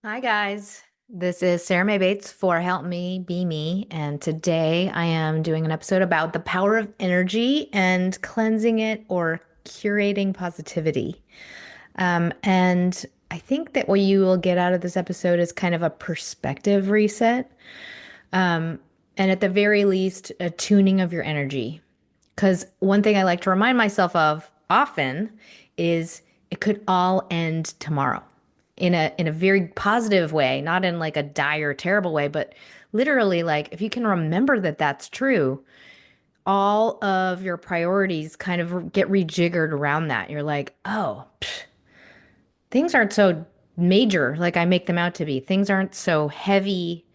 Hi, guys. This is Sarah Mae Bates for Help Me Be Me. And today I am doing an episode about the power of energy and cleansing it or curating positivity. And I think that what you will get out of this episode is kind of a perspective reset. Um, and at the very least, a tuning of your energy. Because one thing I like to remind myself of often is it could all end tomorrow in a very positive way, not in like a dire, terrible way, but literally like if you can remember that that's true, all of your priorities kind of get rejiggered around that. You're like, oh, things aren't so major like I make them out to be. Things aren't so heavy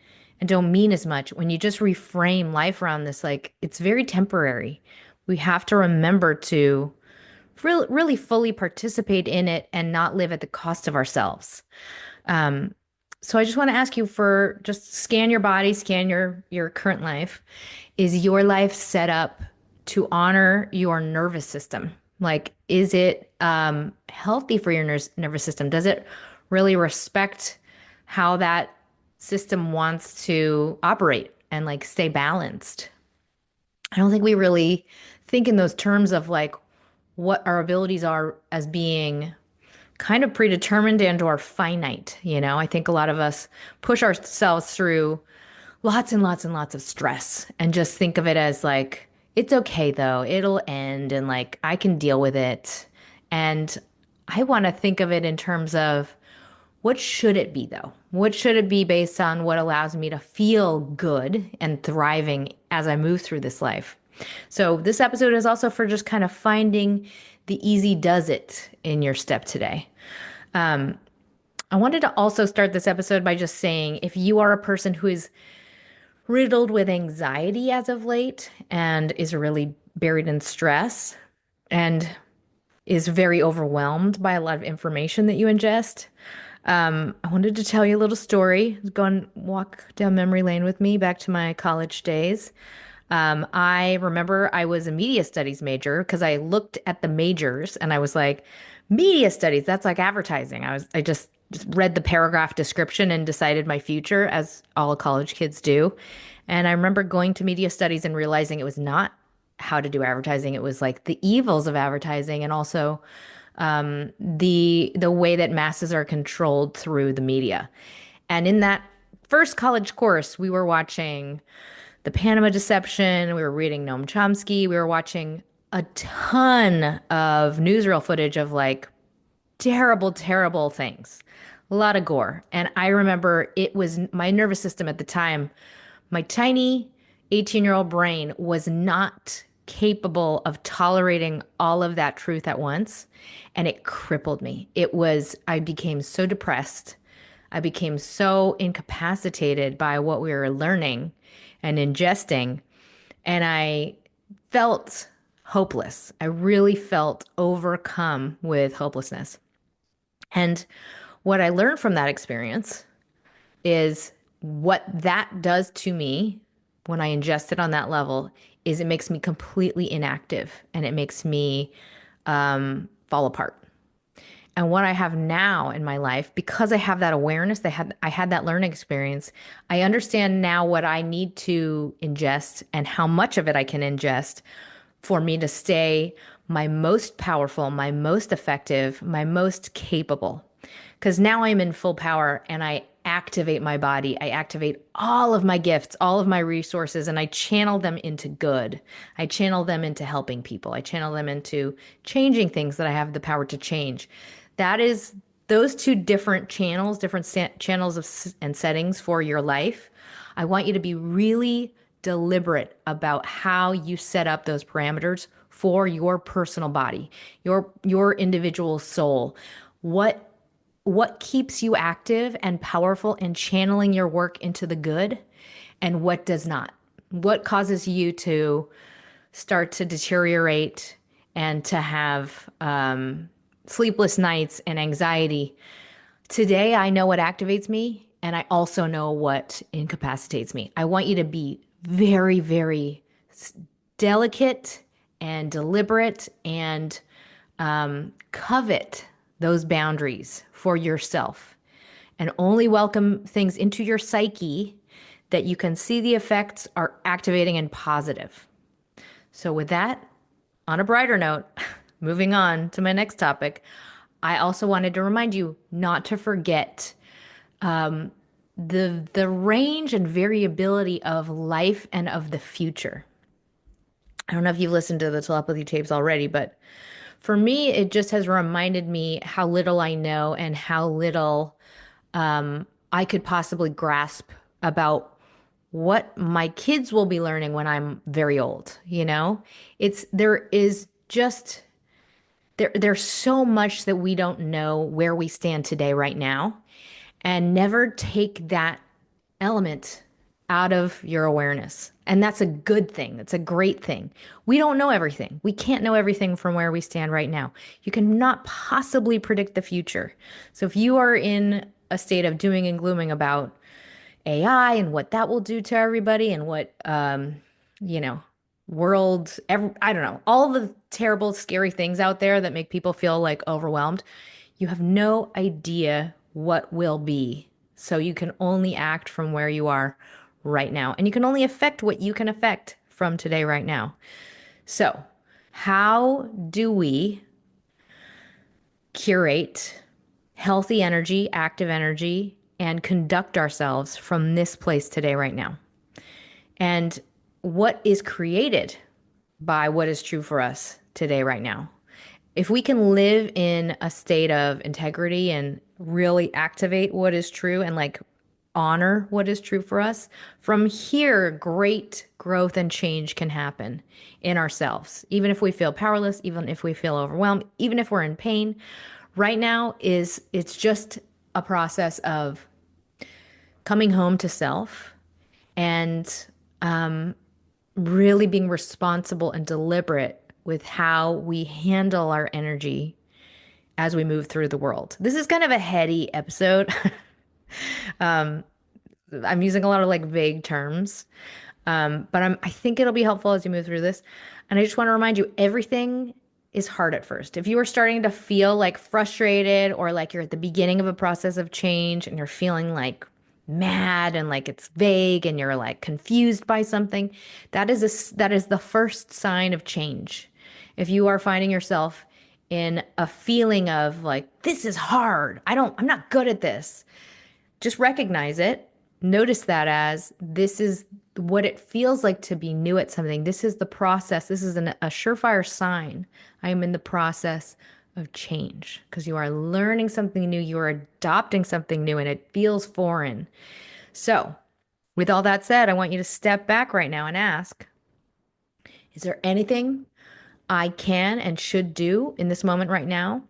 and don't mean as much when you just reframe life around this. Like it's very temporary. We have to remember to really fully participate in it and not live at the cost of ourselves. Um, so I just want to ask you for just scan your body, scan your current life. Is your life set up to honor your nervous system? Like, is it healthy for your nervous system? Does it really respect how that system wants to operate and like stay balanced? I don't think we really think in those terms of like what our abilities are as being kind of predetermined and or finite. I think a lot of us push ourselves through lots and lots and lots of stress and just think of it as like, it's okay though, it'll end and like I can deal with it. And I want to think of it in terms of what should it be though? What should it be based on what allows me to feel good and thriving as I move through this life? So, this episode is also for just kind of finding the easy does it in your step today. Um, I wanted to also start this episode by just saying if you are a person who is riddled with anxiety as of late and is really buried in stress and is very overwhelmed by a lot of information that you ingest, I wanted to tell you a little story. Go and walk down memory lane with me back to my college days. I remember I was a media studies major because I looked at the majors and I was like, media studies, that's like advertising. I just read the paragraph description and decided my future, as all college kids do. And I remember going to media studies and realizing it was not how to do advertising. It was like the evils of advertising and also the way that masses are controlled through the media. And in that first college course, we were watching the Panama Deception. We were reading Noam Chomsky. We were watching a ton of newsreel footage of like terrible, terrible things, a lot of gore. And I remember it was my nervous system at the time, my tiny 18-year-old brain was not capable of tolerating all of that truth at once. And it crippled me. I became so depressed. I became so incapacitated by what we were learning and ingesting. And I felt hopeless. I really felt overcome with hopelessness. And what I learned from that experience is what that does to me when I ingest it on that level is it makes me completely inactive and it makes me fall apart. And what I have now in my life, because I have that awareness, I had that learning experience, I understand now what I need to ingest and how much of it I can ingest for me to stay my most powerful, my most effective, my most capable. Because now I'm in full power and I activate my body. I activate all of my gifts, all of my resources, and I channel them into good. I channel them into helping people. I channel them into changing things that I have the power to change. That is those two different channels, channels and settings for your life. I want you to be really deliberate about how you set up those parameters for your personal body, your individual soul. What what keeps you active and powerful and channeling your work into the good and what does not? What causes you to start to deteriorate and to have sleepless nights and anxiety? Today, I know what activates me, and I also know what incapacitates me. I want you to be very, very delicate and deliberate and covet those boundaries for yourself and only welcome things into your psyche that you can see the effects are activating and positive. So, with that, on a brighter note, moving on to my next topic, I also wanted to remind you not to forget the range and variability of life and of the future. I don't know if you've listened to the telepathy tapes already, but for me, it just has reminded me how little I know and how little I could possibly grasp about what my kids will be learning when I'm very old, you know? It's there is just there's so much that we don't know where we stand today right now, and never take that element out of your awareness. And that's a good thing. That's a great thing. We don't know everything. We can't know everything from where we stand right now. You cannot possibly predict the future. So if you are in a state of dooming and glooming about AI and what that will do to everybody and what, you know, I don't know, all the terrible, scary things out there that make people feel like overwhelmed, you have no idea what will be. So you can only act from where you are right now. And you can only affect what you can affect from today, right now. So, how do we curate healthy energy, active energy, and conduct ourselves from this place today, right now? And what is created by what is true for us today, right now? If we can live in a state of integrity and really activate what is true and like honor what is true for us, from here, great growth and change can happen in ourselves. Even if we feel powerless, even if we feel overwhelmed, even if we're in pain, right now it's just a process of coming home to self and really being responsible and deliberate with how we handle our energy as we move through the world. This is kind of a heady episode. I'm using a lot of like vague terms, but I think it'll be helpful as you move through this. And I just want to remind you, everything is hard at first. If you are starting to feel like frustrated or like you're at the beginning of a process of change and you're feeling like mad and like it's vague and you're like confused by something, that is the first sign of change. If you are finding yourself in a feeling of like, this is hard, I'm not good at this, just recognize it. Notice that as this is what it feels like to be new at something. This is the process. This is a surefire sign. I am in the process of change because you are learning something new. You are adopting something new and it feels foreign. So, with all that said, I want you to step back right now and ask, is there anything I can and should do in this moment right now?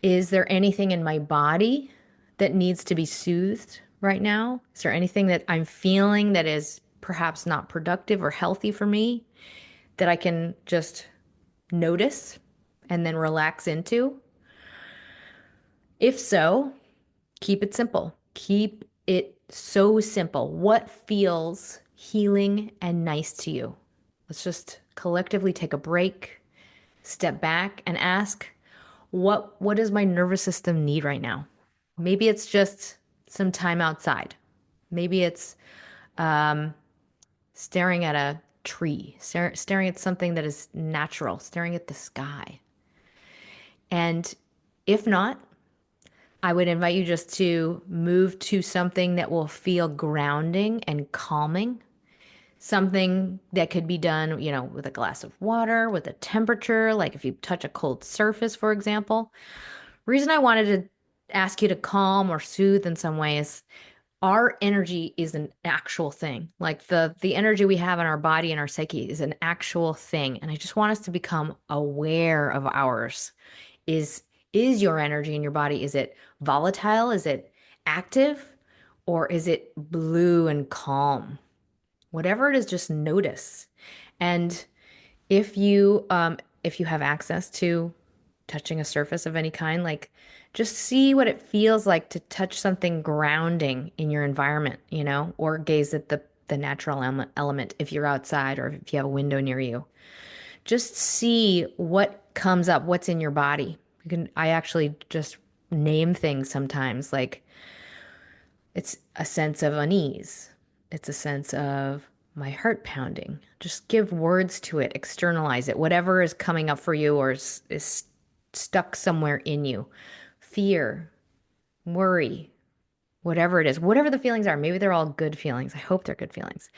Is there anything in my body that needs to be soothed right now? Is there anything that I'm feeling that is perhaps not productive or healthy for me that I can just notice and then relax into? If so, keep it simple. Keep it so simple. What feels healing and nice to you? Let's just collectively take a break, step back, and ask, what does my nervous system need right now? Maybe it's just some time outside. Maybe it's staring at a tree, staring at something that is natural, staring at the sky. And if not, I would invite you just to move to something that will feel grounding and calming. Something that could be done, with a glass of water, with a temperature, like if you touch a cold surface, for example. Reason I wanted to ask you to calm or soothe in some ways, our energy is an actual thing. Like the energy we have in our body and our psyche is an actual thing. And I just want us to become aware of ours. Is your energy in your body, is it volatile? Is it active? Or is it blue and calm? Whatever it is, just notice. And if you have access to touching a surface of any kind, like just see what it feels like to touch something grounding in your environment, or gaze at the natural element if you're outside or if you have a window near you. Just see what comes up, what's in your body. I actually just name things sometimes. Like it's a sense of unease, it's a sense of my heart pounding. Just give words to it, externalize it, whatever is coming up for you or is stuck somewhere in you. Fear, worry, whatever it is, whatever the feelings are. Maybe they're all good feelings. I hope they're good feelings.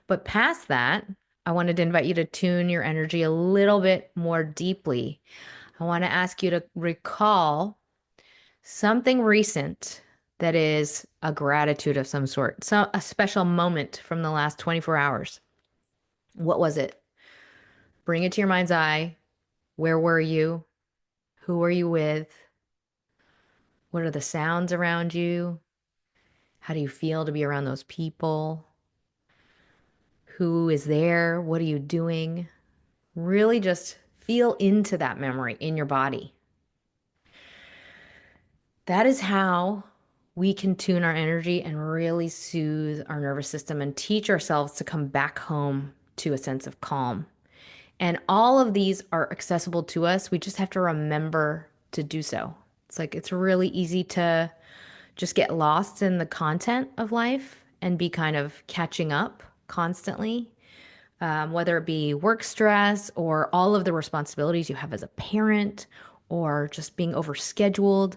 But past that, I wanted to invite you to tune your energy a little bit more deeply. I want to ask you to recall something recent that is a gratitude of some sort, so a special moment from the last 24 hours. What was it? Bring it to your mind's eye. Where were you? Who were you with? What are the sounds around you? How do you feel to be around those people? Who is there? What are you doing? Really just feel into that memory in your body. That is how we can tune our energy and really soothe our nervous system and teach ourselves to come back home to a sense of calm. And all of these are accessible to us. We just have to remember to do so. It's like it's really easy to just get lost in the content of life and be kind of catching up constantly, whether it be work stress or all of the responsibilities you have as a parent or just being overscheduled.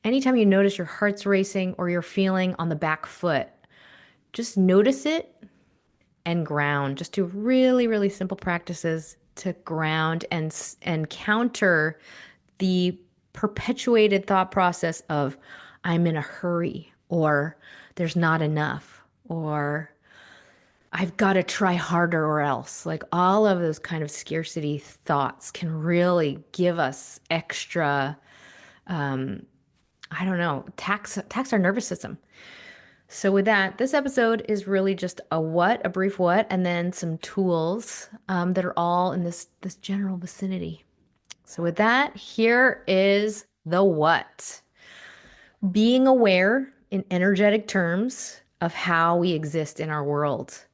Anytime you notice your heart's racing or you're feeling on the back foot, just notice it and ground. Just do really, really simple practices to ground and counter the perpetuated thought process of I'm in a hurry or there's not enough or I've got to try harder or else. Like all of those kind of scarcity thoughts can really give us extra, I don't know, tax our nervous system. So with that, this episode is really just a brief what, and then some tools that are all in this general vicinity. So with that, here is the what. Being aware in energetic terms of how we exist in our world.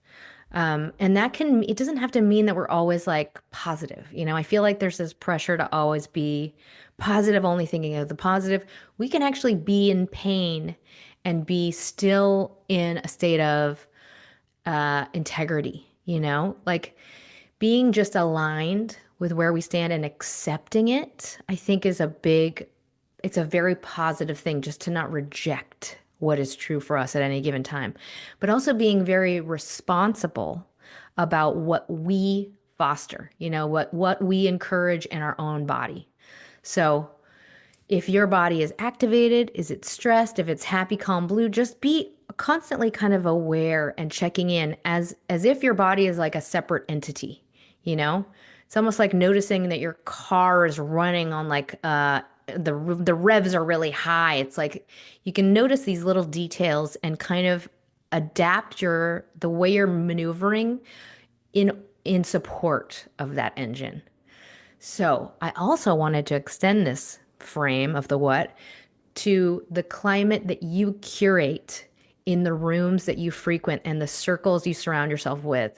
And it doesn't have to mean that we're always like positive. I feel like there's this pressure to always be positive, only thinking of the positive. We can actually be in pain and be still in a state of integrity, like being just aligned with where we stand and accepting it, I think it's a very positive thing just to not reject what is true for us at any given time, but also being very responsible about what we foster, what we encourage in our own body. So if your body is activated, is it stressed, if it's happy, calm, blue, just be constantly kind of aware and checking in as if your body is like a separate entity, you know? It's almost like noticing that your car is running on like the revs are really high. It's like you can notice these little details and kind of adapt the way you're maneuvering in support of that engine. So I also wanted to extend this frame of the what to the climate that you curate in the rooms that you frequent and the circles you surround yourself with.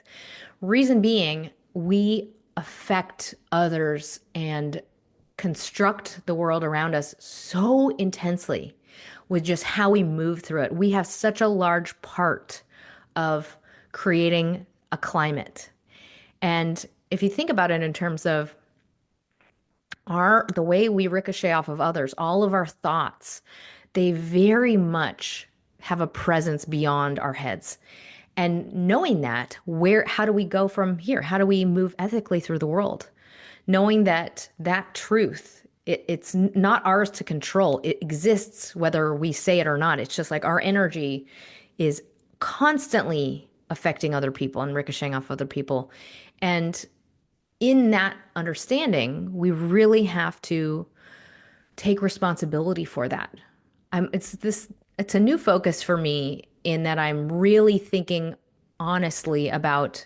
Reason being, we affect others and construct the world around us so intensely with just how we move through it. We have such a large part of creating a climate. And if you think about it in terms of the way we ricochet off of others, all of our thoughts, they very much have a presence beyond our heads. And knowing that, how do we go from here? How do we move ethically through the world? Knowing that truth, it's not ours to control. It exists whether we say it or not. It's just like our energy is constantly affecting other people and ricocheting off other people. And in that understanding, we really have to take responsibility for that. It's a new focus for me in that I'm really thinking honestly about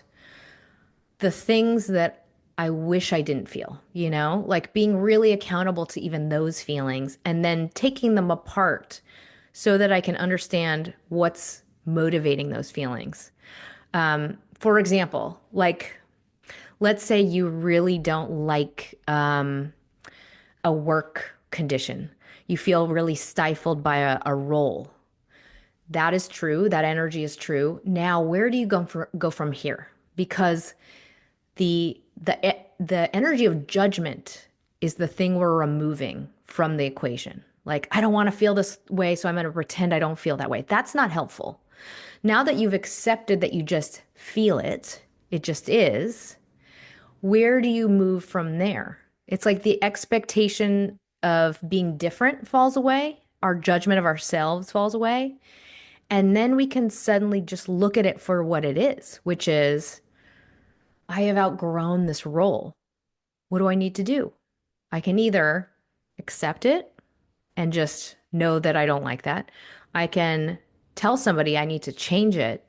the things that I wish I didn't feel, like being really accountable to even those feelings and then taking them apart so that I can understand what's motivating those feelings. For example, like let's say you really don't like a work condition. You feel really stifled by a role. That is true. That energy is true. Now, where do you go from here? Because the energy of judgment is the thing we're removing from the equation. Like, I don't want to feel this way, so I'm going to pretend I don't feel that way. That's not helpful. Now that you've accepted that you just feel it, it just is, where do you move from there? It's like the expectation of being different falls away, our judgment of ourselves falls away, and then we can suddenly just look at it for what it is, which is, I have outgrown this role. What do I need to do? I can either accept it and just know that I don't like that. I can tell somebody I need to change it,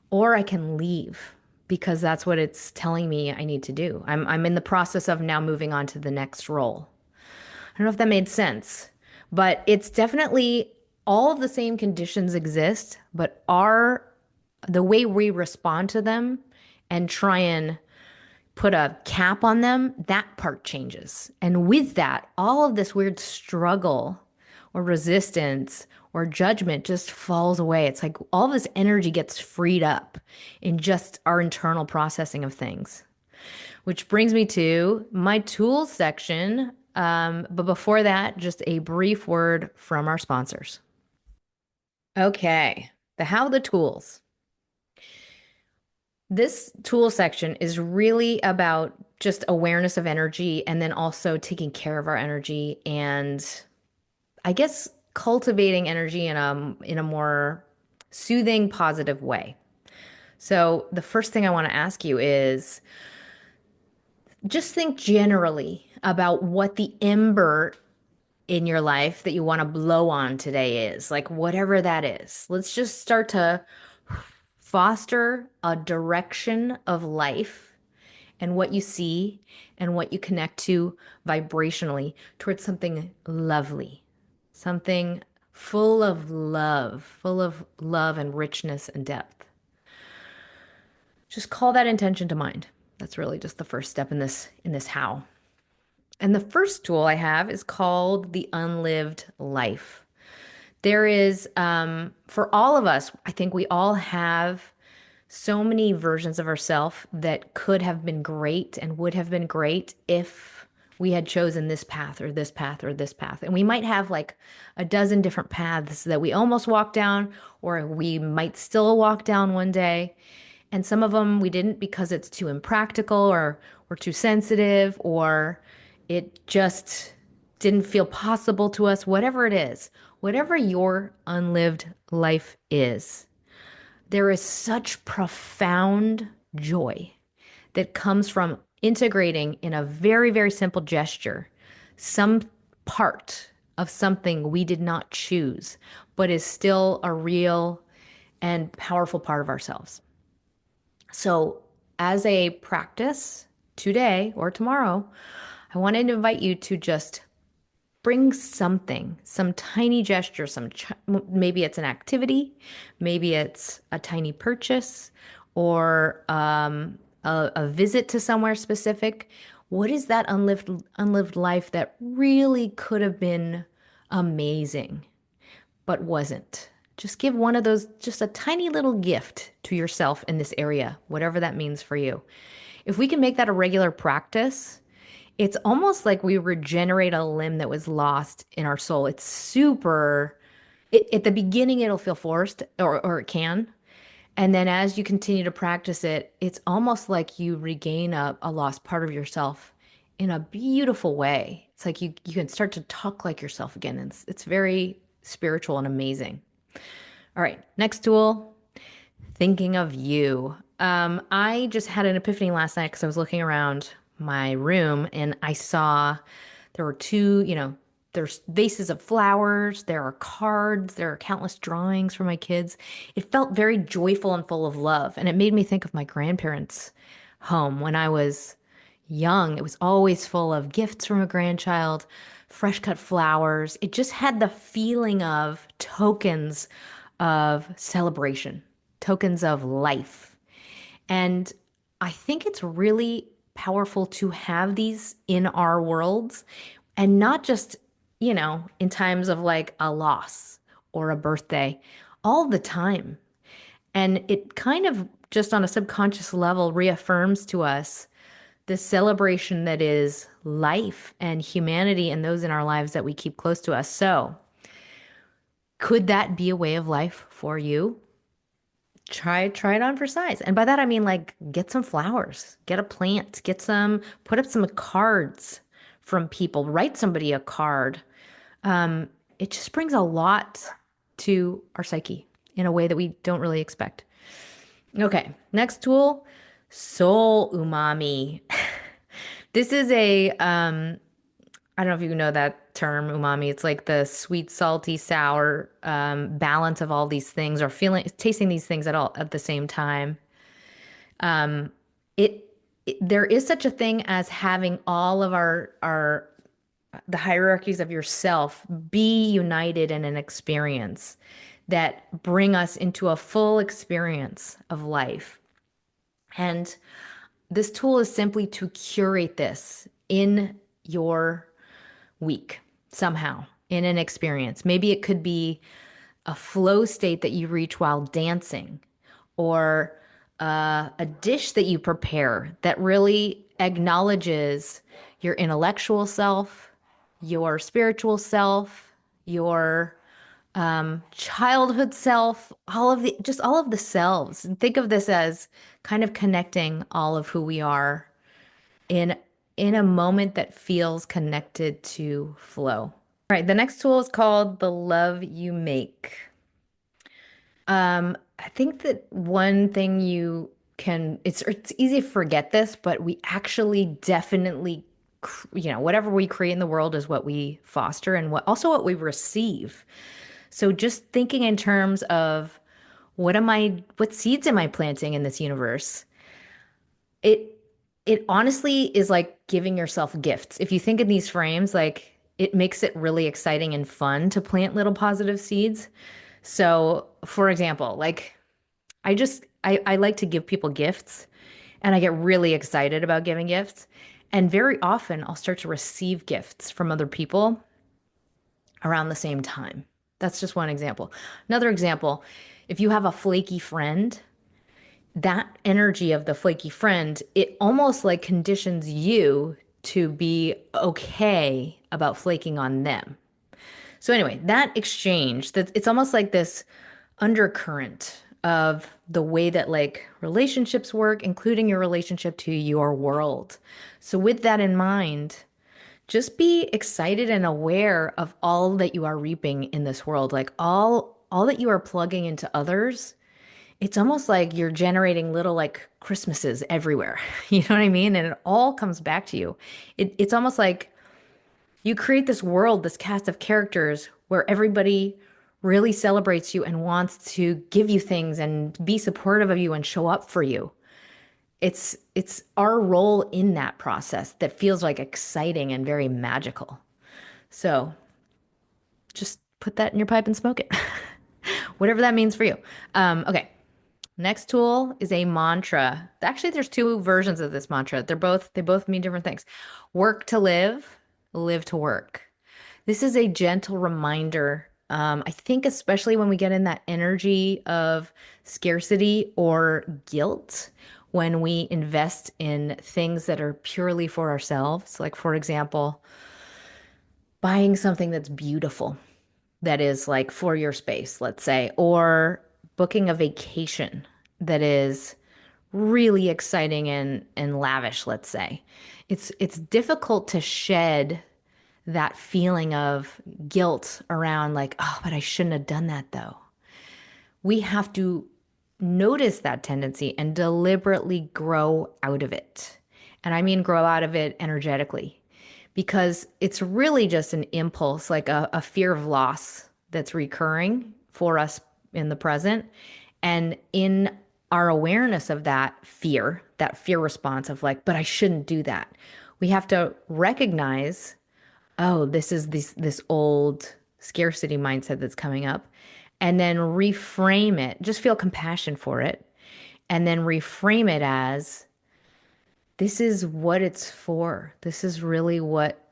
or I can leave because that's what it's telling me I need to do. I'm in the process of now moving on to the next role. I don't know if that made sense, but it's definitely all of the same conditions exist, but the way we respond to them and try and put a cap on them, that part changes. And with that, all of this weird struggle or resistance or judgment just falls away. It's like all this energy gets freed up in just our internal processing of things. Which brings me to my tools section. But before that, just a brief word from our sponsors. Okay, the tools. This tool section is really about just awareness of energy and then also taking care of our energy and I guess cultivating energy in a more soothing, positive way. So the first thing I want to ask you is just think generally about what the ember in your life that you want to blow on today is, like whatever that is. Let's just start to foster a direction of life and what you see and what you connect to vibrationally towards something lovely, something full of love and richness and depth. Just call that intention to mind. That's really just the first step in this how. And the first tool I have is called the unlived life. There is, for all of us, I think we all have so many versions of ourselves that could have been great and would have been great if we had chosen this path or this path or this path. And we might have like a dozen different paths that we almost walked down, or we might still walk down one day. And some of them we didn't because it's too impractical or we're too sensitive or it just didn't feel possible to us, whatever it is, whatever your unlived life is. There is such profound joy that comes from integrating in a very, very simple gesture some part of something we did not choose, but is still a real and powerful part of ourselves. So, as a practice today or tomorrow, I wanted to invite you to just bring something, some tiny gesture, maybe it's an activity, maybe it's a tiny purchase or a visit to somewhere specific. What is that unlived life that really could have been amazing, but wasn't? Just give one of those, just a tiny little gift to yourself in this area, whatever that means for you. If we can make that a regular practice, it's almost like we regenerate a limb that was lost in our soul. It's super, at the beginning, it'll feel forced, or it can. And then as you continue to practice it, it's almost like you regain a lost part of yourself in a beautiful way. It's like you can start to talk like yourself again. It's very spiritual and amazing. All right, next tool, thinking of you. I just had an epiphany last night because I was looking around my room and I saw there were there's vases of flowers, there are cards, there are countless drawings for my kids. It felt very joyful and full of love. And it made me think of my grandparents' home when I was young. It was always full of gifts from a grandchild, fresh cut flowers. It just had the feeling of tokens of celebration, tokens of life. And I think it's really powerful to have these in our worlds and not just in times of like a loss or a birthday, all the time. And it kind of just on a subconscious level reaffirms to us the celebration that is life and humanity and those in our lives that we keep close to us. So, could that be a way of life for you? Try it on for size. And by that I mean like get some flowers, get a plant, put up some cards from people, write somebody a card. Um, it just brings a lot to our psyche in a way that we don't really expect. Okay, next tool, soul umami. This is I don't know if you know that term, umami. It's like the sweet, salty, sour balance of all these things, or tasting these things at the same time. It, there is such a thing as having all of our the hierarchies of yourself be united in an experience that bring us into a full experience of life. And this tool is simply to curate this in your week somehow in an experience. Maybe it could be a flow state that you reach while dancing, or a dish that you prepare that really acknowledges your intellectual self, your spiritual self, your childhood self, all of the selves. And think of this as kind of connecting all of who we are in in a moment that feels connected to flow. All right, the next tool is called the love you make. I think that one thing you can it's easy to forget this, but we actually definitely whatever we create in the world is what we foster and what we receive. So just thinking in terms of what seeds am I planting in this universe? It it honestly is like giving yourself gifts. If you think in these frames, like it makes it really exciting and fun to plant little positive seeds. So, for example, like I like to give people gifts and I get really excited about giving gifts. And very often I'll start to receive gifts from other people around the same time. That's just one example. Another example, if you have a flaky friend, that energy of the flaky friend, it almost like conditions you to be okay about flaking on them. So anyway, that exchange, that it's almost like this undercurrent of the way that like relationships work, including your relationship to your world. So with that in mind, just be excited and aware of all that you are reaping in this world, like all that you are plugging into others. It's almost like you're generating little like Christmases everywhere. You know what I mean? And it all comes back to you. It's almost like you create this world, this cast of characters where everybody really celebrates you and wants to give you things and be supportive of you and show up for you. It's our role in that process that feels like exciting and very magical. So just put that in your pipe and smoke it. Whatever that means for you. Okay. Next tool is a mantra. Actually, there's two versions of this mantra. They both mean different things. Work to live, live to work. This is a gentle reminder. I think especially when we get in that energy of scarcity or guilt, when we invest in things that are purely for ourselves, like for example, buying something that's beautiful, that is like for your space, let's say, or booking a vacation that is really exciting and lavish, let's say. It's difficult to shed that feeling of guilt around like, oh, but I shouldn't have done that though. We have to notice that tendency and deliberately grow out of it. And I mean grow out of it energetically because it's really just an impulse, like a fear of loss that's recurring for us in the present. And in our awareness of that fear response of like, but I shouldn't do that, we have to recognize, oh, this is this old scarcity mindset that's coming up, and then reframe it. Just feel compassion for it, and then reframe it as this is what it's for. This is really what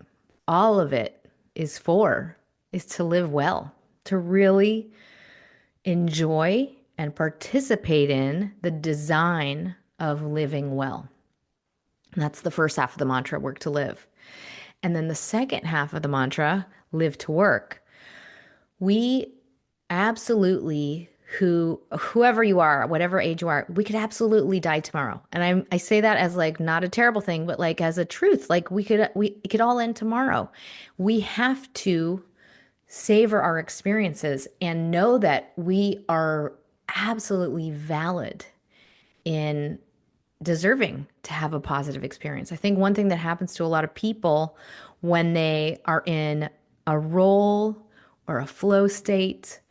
all of it. is for is to live well, to really enjoy and participate in the design of living well. And that's the first half of the mantra, work to live. And then the second half of the mantra, live to work. We absolutely whoever you are, whatever age you are, we could absolutely die tomorrow. And I say that as like not a terrible thing, but like as a truth. Like we it could all end tomorrow. We have to savor our experiences and know that we are absolutely valid in deserving to have a positive experience. I think one thing that happens to a lot of people when they are in a role or a flow state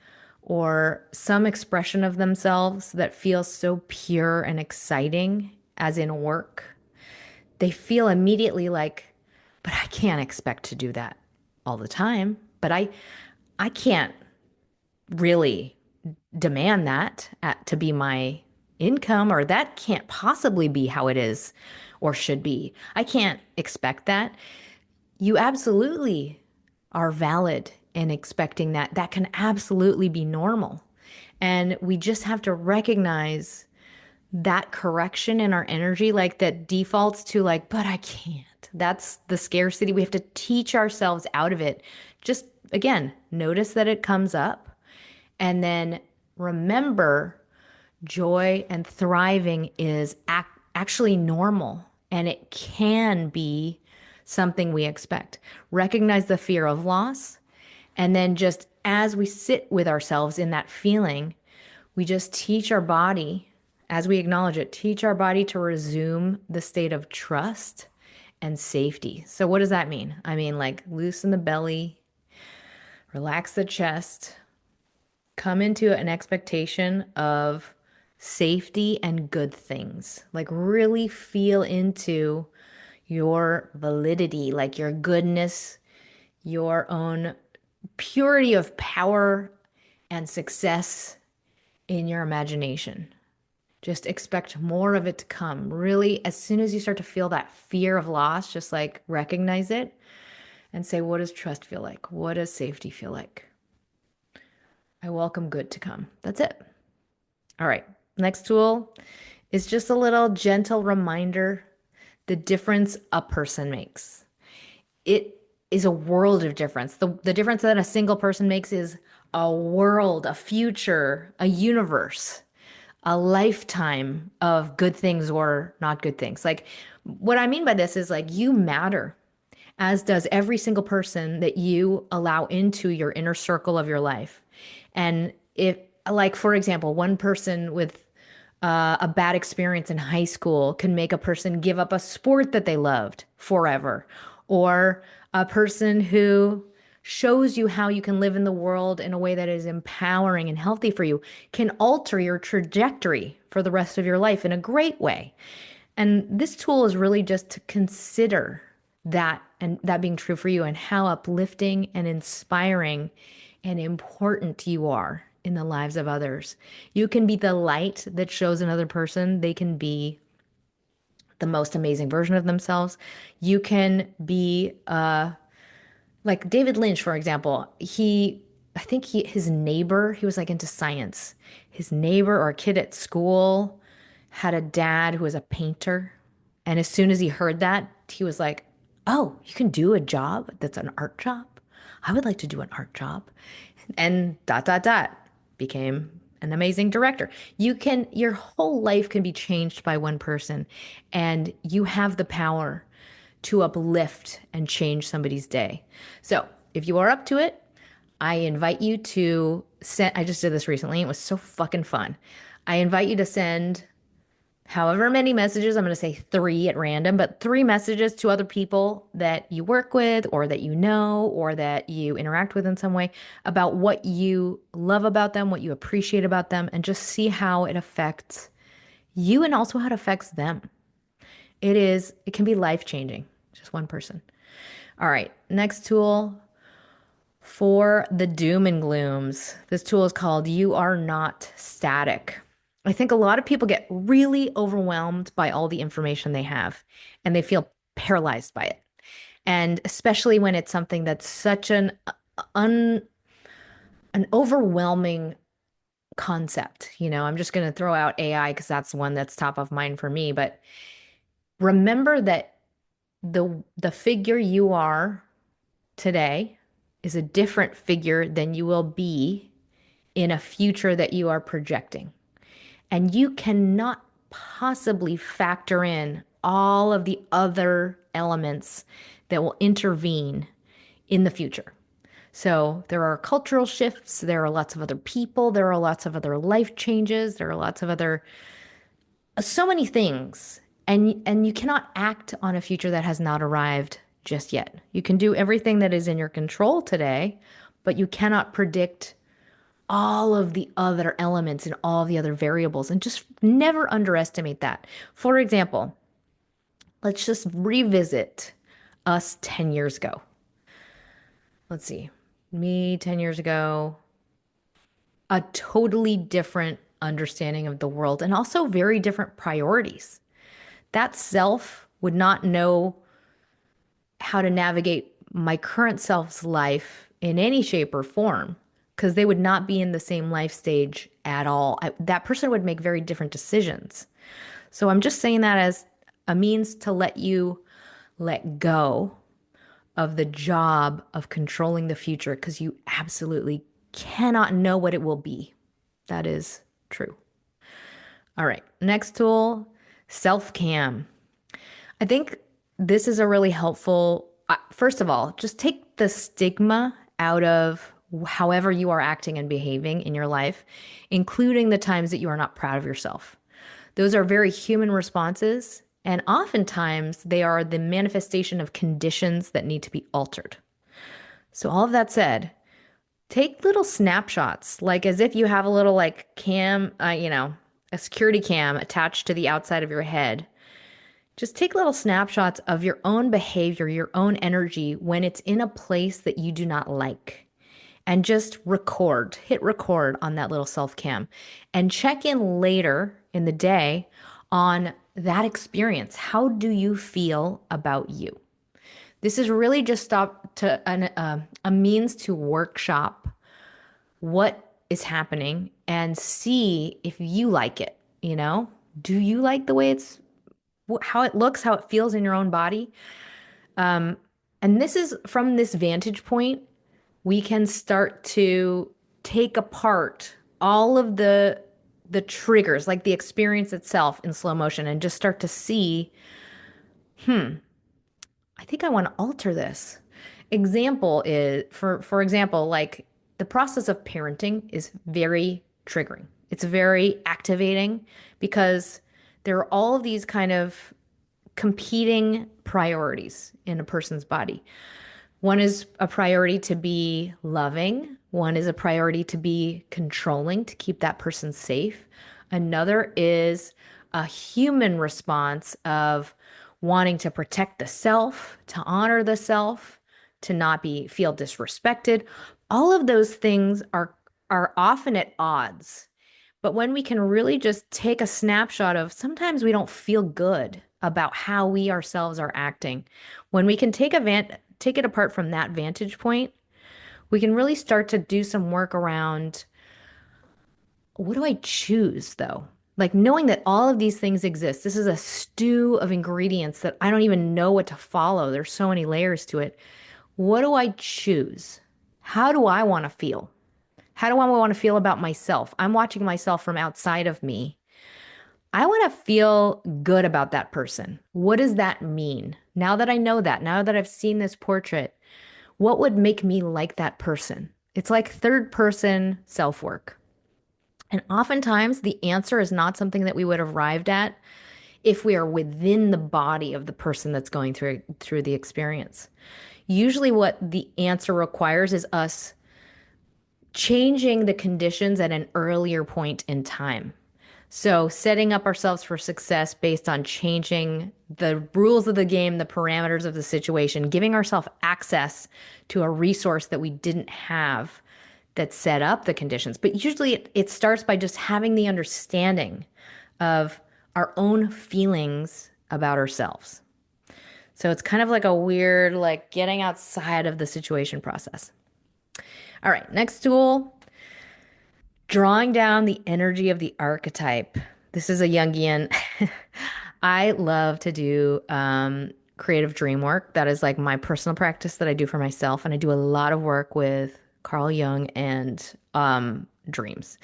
or some expression of themselves that feels so pure and exciting, as in work, they feel immediately like, but I can't expect to do that all the time. But I can't really demand that to be my income, or that can't possibly be how it is or should be. I can't expect that. You absolutely are valid in expecting that. That can absolutely be normal. And we just have to recognize that correction in our energy, like that defaults to like, but I can't. That's the scarcity. We have to teach ourselves out of it. Just again, notice that it comes up and then remember joy and thriving is actually normal and it can be something we expect. Recognize the fear of loss. And then just as we sit with ourselves in that feeling, we just teach our body, as we acknowledge it, teach our body to resume the state of trust and safety. So, what does that mean? I mean, like loosen the belly, relax the chest, come into an expectation of safety and good things. Like really feel into your validity, like your goodness, your own purity of power and success in your imagination. Just expect more of it to come. Really, as soon as you start to feel that fear of loss, just like recognize it and say, what does trust feel like? What does safety feel like? I welcome good to come. That's it. All right. Next tool is just a little gentle reminder the difference a person makes. It is a world of difference. The difference that a single person makes is a world, a future, a universe, a lifetime of good things or not good things. Like, what I mean by this is like you matter, as does every single person that you allow into your inner circle of your life. And if, like, for example, one person with a bad experience in high school can make a person give up a sport that they loved forever, or a person who shows you how you can live in the world in a way that is empowering and healthy for you can alter your trajectory for the rest of your life in a great way. And this tool is really just to consider that and that being true for you and how uplifting and inspiring and important you are in the lives of others. You can be the light that shows another person they can be the most amazing version of themselves. You can be like David Lynch, for example. I think his neighbor, he was like into science. His neighbor or a kid at school had a dad who was a painter. And as soon as he heard that, he was like, oh, you can do a job that's an art job? I would like to do an art job. And dot, dot, dot, became an amazing director. Your whole life can be changed by one person, and you have the power to uplift and change somebody's day. So if you are up to it, I invite you to send, I just did this recently. It was so fucking fun. I invite you to send however many messages, I'm going to say 3 at random, but 3 messages to other people that you work with or that you know or that you interact with in some way about what you love about them, what you appreciate about them, and just see how it affects you and also how it affects them. It can be life changing. Just one person. All right, next tool for the doom and glooms. This tool is called You Are Not Static. I think a lot of people get really overwhelmed by all the information they have and they feel paralyzed by it. And especially when it's something that's such un, an overwhelming concept. I'm just going to throw out AI because that's one that's top of mind for me. But remember that the figure you are today is a different figure than you will be in a future that you are projecting. And you cannot possibly factor in all of the other elements that will intervene in the future. So there are cultural shifts, there are lots of other people, there are lots of other life changes, there are lots of other so many things. And you cannot act on a future that has not arrived just yet. You can do everything that is in your control today, but you cannot predict all of the other elements and all the other variables, and just never underestimate that. For example, let's just revisit us 10 years ago. Let's see, me 10 years ago, a totally different understanding of the world and also very different priorities. That self would not know how to navigate my current self's life in any shape or form because they would not be in the same life stage at all. That person would make very different decisions. So I'm just saying that as a means to let you let go of the job of controlling the future because you absolutely cannot know what it will be. That is true. All right, next tool, self cam. I think this is a really helpful, first of all, just take the stigma out of however you are acting and behaving in your life, including the times that you are not proud of yourself. Those are very human responses, and oftentimes they are the manifestation of conditions that need to be altered. So, all of that said, take little snapshots, like as if you have a little like cam, a security cam attached to the outside of your head. Just take little snapshots of your own behavior, your own energy when it's in a place that you do not like. And just hit record on that little self cam and check in later in the day on that experience. How do you feel about you? This is really just a means to workshop what is happening and see if you like it. Do you like the way how it looks, how it feels in your own body? And this is from this vantage point, we can start to take apart all of the triggers, like the experience itself in slow motion, and just start to see, I think I want to alter this. Example is for example, like the process of parenting is very triggering. It's very activating because there are all of these kind of competing priorities in a person's body. One is a priority to be loving. One is a priority to be controlling, to keep that person safe. Another is a human response of wanting to protect the self, to honor the self, to not feel disrespected. All of those things are often at odds. But when we can really just take a snapshot of sometimes we don't feel good about how we ourselves are acting, when we can take it apart from that vantage point, we can really start to do some work around what do I choose though? Like knowing that all of these things exist. This is a stew of ingredients that I don't even know what to follow. There's so many layers to it. What do I choose? How do I want to feel? How do I want to feel about myself? I'm watching myself from outside of me. I want to feel good about that person. What does that mean? Now that I know that, now that I've seen this portrait, what would make me like that person? It's like third person self work. And oftentimes the answer is not something that we would have arrived at if we are within the body of the person that's going through the experience. Usually what the answer requires is us changing the conditions at an earlier point in time. So, setting up ourselves for success based on changing the rules of the game, the parameters of the situation, giving ourselves access to a resource that we didn't have that set up the conditions. But usually it starts by just having the understanding of our own feelings about ourselves. So it's kind of like a weird, like getting outside of the situation process. All right, next tool, drawing down the energy of the archetype. This is a Jungian. I love to do creative dream work. That is like my personal practice that I do for myself. And I do a lot of work with Carl Jung and dreams.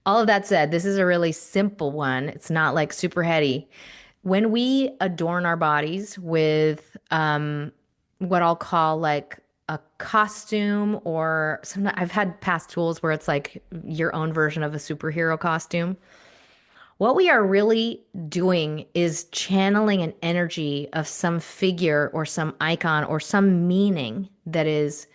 All of that said, this is a really simple one. It's not like super heady. When we adorn our bodies with what I'll call like a costume, or sometimes I've had past tools where it's like your own version of a superhero costume. What we are really doing is channeling an energy of some figure or some icon or some meaning that is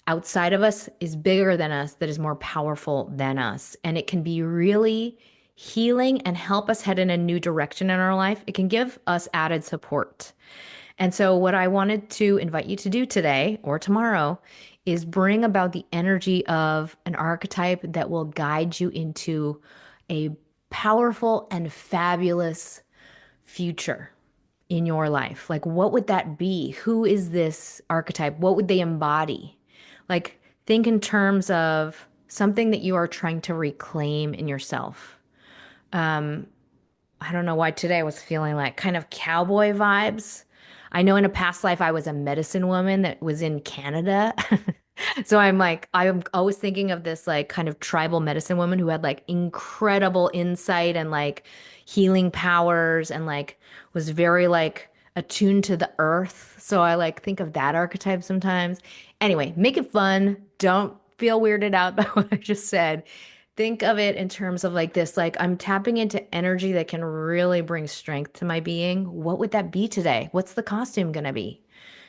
outside of us, is bigger than us, that is more powerful than us. And it can be really healing and help us head in a new direction in our life. It can give us added support. And so, what I wanted to invite you to do today or tomorrow is bring about the energy of an archetype that will guide you into a powerful and fabulous future in your life. Like, what would that be? Who is this archetype? What would they embody? Like, think in terms of something that you are trying to reclaim in yourself. I don't know why today I was feeling like kind of cowboy vibes. I know in a past life I was a medicine woman that was in Canada. So I'm like, I'm always thinking of this like kind of tribal medicine woman who had like incredible insight and like healing powers and like was very like attuned to the earth. So I like think of that archetype sometimes. Anyway, make it fun. Don't feel weirded out by what I just said. Think of it in terms of like this, like I'm tapping into energy that can really bring strength to my being. What would that be today? What's the costume gonna be?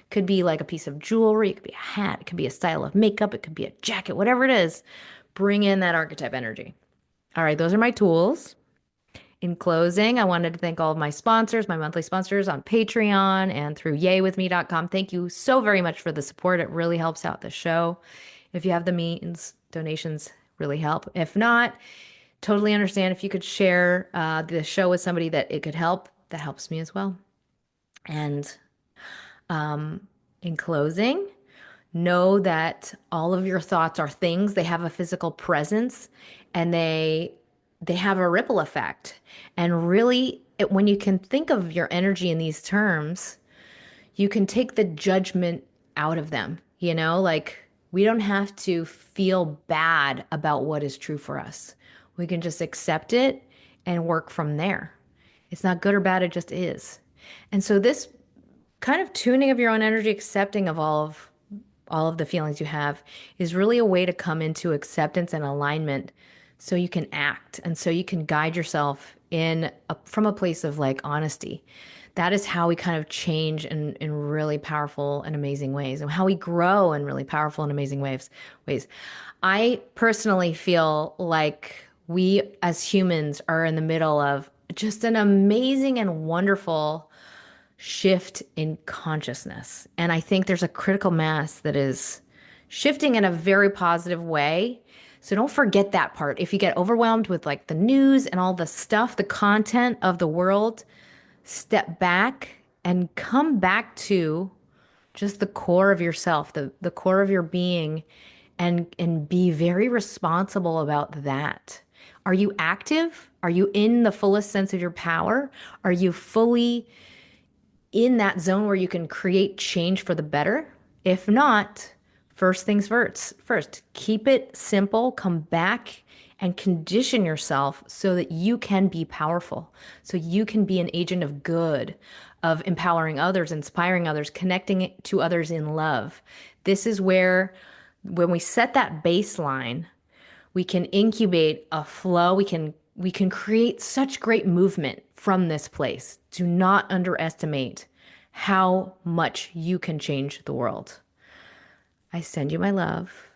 Could be like a piece of jewelry, it could be a hat, it could be a style of makeup, it could be a jacket, whatever it is. Bring in that archetype energy. All right, those are my tools. In closing, I wanted to thank all of my sponsors, my monthly sponsors on Patreon and through yaywithme.com. Thank you so very much for the support. It really helps out the show. If you have the means, donations really help. If not, totally understand if you could share the show with somebody that it could help. That helps me as well. And in closing, know that all of your thoughts are things. They have a physical presence and they have a ripple effect. And really, when you can think of your energy in these terms, you can take the judgment out of them. Like we don't have to feel bad about what is true for us. We can just accept it and work from there. It's not good or bad, it just is. And so this kind of tuning of your own energy, accepting of all of the feelings you have is really a way to come into acceptance and alignment so you can act and so you can guide yourself from a place of like honesty. That is how we kind of change in really powerful and amazing ways, and how we grow in really powerful and amazing ways. I personally feel like we as humans are in the middle of just an amazing and wonderful shift in consciousness. And I think there's a critical mass that is shifting in a very positive way. So don't forget that part. If you get overwhelmed with like the news and all the stuff, the content of the world, step back and come back to just the core of yourself, the core of your being, and be very responsible about that. Are you active? Are you in the fullest sense of your power? Are you fully in that zone where you can create change for the better? If not, first things first, keep it simple, come back and condition yourself so that you can be powerful, so you can be an agent of good, of empowering others, inspiring others, connecting to others in love. This is where, when we set that baseline, we can incubate a flow. We can create such great movement from this place. Do not underestimate how much you can change the world. I send you my love.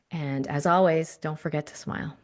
And as always, don't forget to smile.